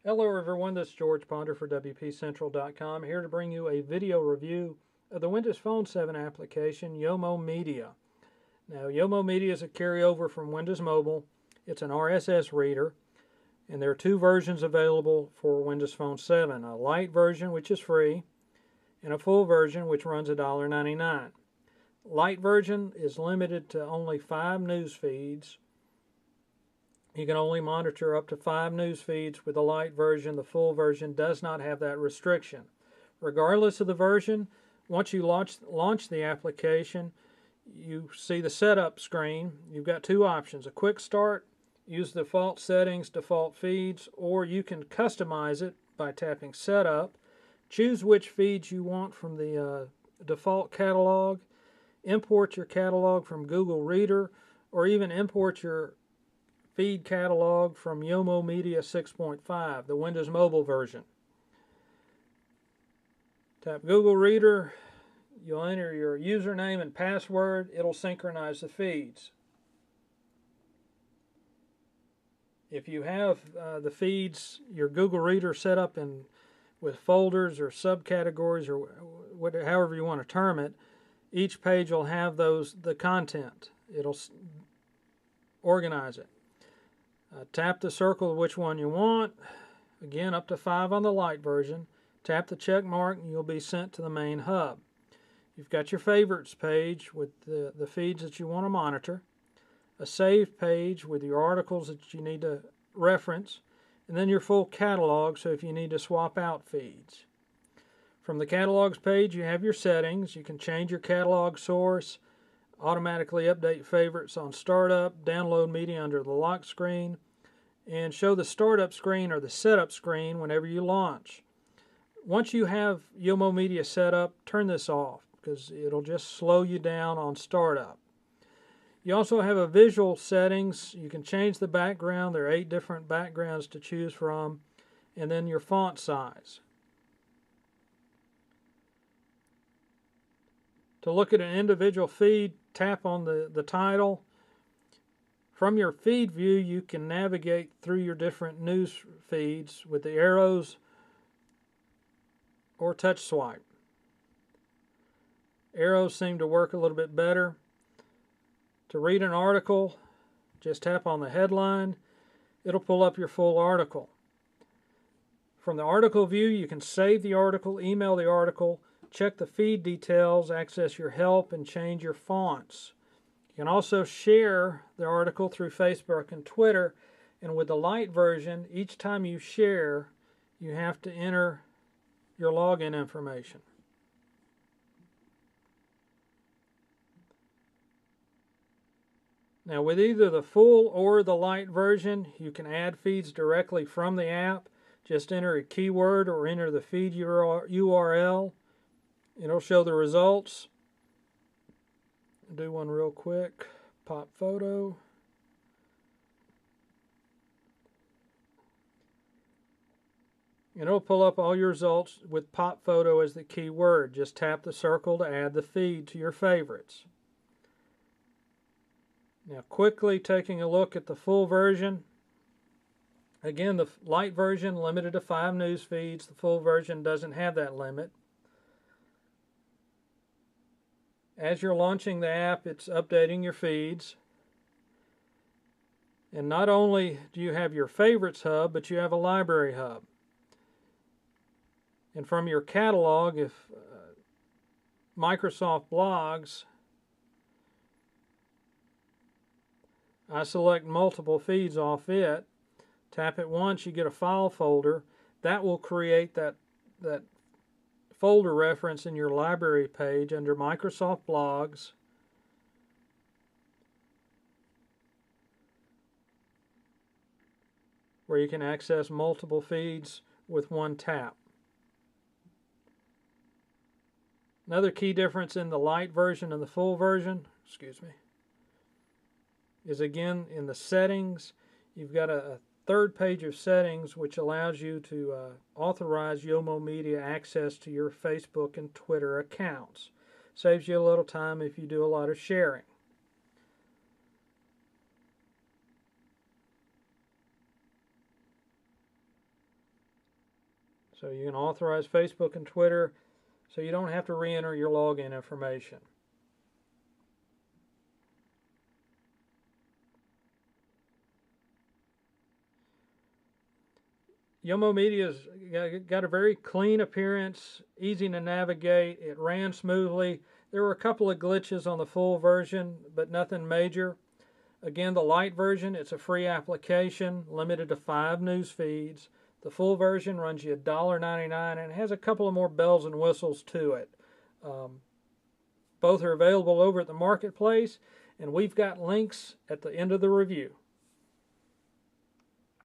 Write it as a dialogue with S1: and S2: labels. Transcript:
S1: Hello everyone, this is George Ponder for WPCentral.com, here to bring you a video review of the Windows Phone 7 application, yomomedia. Now, yomomedia is a carryover from Windows Mobile. It's an RSS reader, and there are two versions available for Windows Phone 7, a light version, which is free, and a full version, which runs $1.99. Light version is limited to only 5 news feeds. You can only monitor up to 5 news feeds with the light version. The full version does not have that restriction. Regardless of the version, once you launch the application, you see the setup screen. You've got two options: a quick start, use the default settings, default feeds, or you can customize it by tapping setup. Choose which feeds you want from the default catalog, import your catalog from Google Reader, or even import your feed catalog from yomomedia 6.5, the Windows Mobile version. Tap Google Reader, you'll enter your username and password, it'll synchronize the feeds. If you have the feeds, your Google Reader set up with folders or subcategories or however you want to term it, each page will have the content. It'll organize it. Tap the circle of which one you want. Again, up to 5 on the light version. Tap the check mark and you'll be sent to the main hub. You've got your favorites page with the feeds that you want to monitor, a save page with your articles that you need to reference, and then your full catalog, so if you need to swap out feeds. From the catalogs page, you have your settings. You can change your catalog source, automatically update favorites on startup, download media under the lock screen, and show the startup screen or the setup screen whenever you launch. Once you have yomomedia set up, turn this off because it'll just slow you down on startup. You also have a visual settings. You can change the background. There are 8 different backgrounds to choose from, and then your font size. To look at an individual feed, tap on the title. From your feed view, you can navigate through your different news feeds with the arrows or touch swipe. Arrows seem to work a little bit better. To read an article, just tap on the headline. It'll pull up your full article. From the article view, you can save the article, email the article, check the feed details, access your help, and change your fonts. You can also share the article through Facebook and Twitter, and with the light version, each time you share, you have to enter your login information. Now, with either the full or the light version, you can add feeds directly from the app. Just enter a keyword or enter the feed URL. It'll show the results. Do one real quick. Pop photo. And it'll pull up all your results with pop photo as the keyword. Just tap the circle to add the feed to your favorites. Now, quickly taking a look at the full version. Again, the light version limited to 5 news feeds. The full version doesn't have that limit. As you're launching the app, it's updating your feeds. And not only do you have your favorites hub, but you have a library hub. And from your catalog, if Microsoft Blogs, I select multiple feeds off it, tap it once, you get a file folder. That will create that folder reference in your library page under Microsoft Blogs. Where you can access multiple feeds with one tap. Another key difference in the light version and the full version, is again in the settings. You've got a third page of settings which allows you to authorize yomomedia access to your Facebook and Twitter accounts. Saves you a little time if you do a lot of sharing. So you can authorize Facebook and Twitter, so you don't have to re-enter your login information. Yomomedia's got a very clean appearance, easy to navigate. It ran smoothly. There were a couple of glitches on the full version, but nothing major. Again, the light version, it's a free application, limited to 5 news feeds. The full version runs you $1.99 and has a couple of more bells and whistles to it. Both are available over at the marketplace, and we've got links at the end of the review.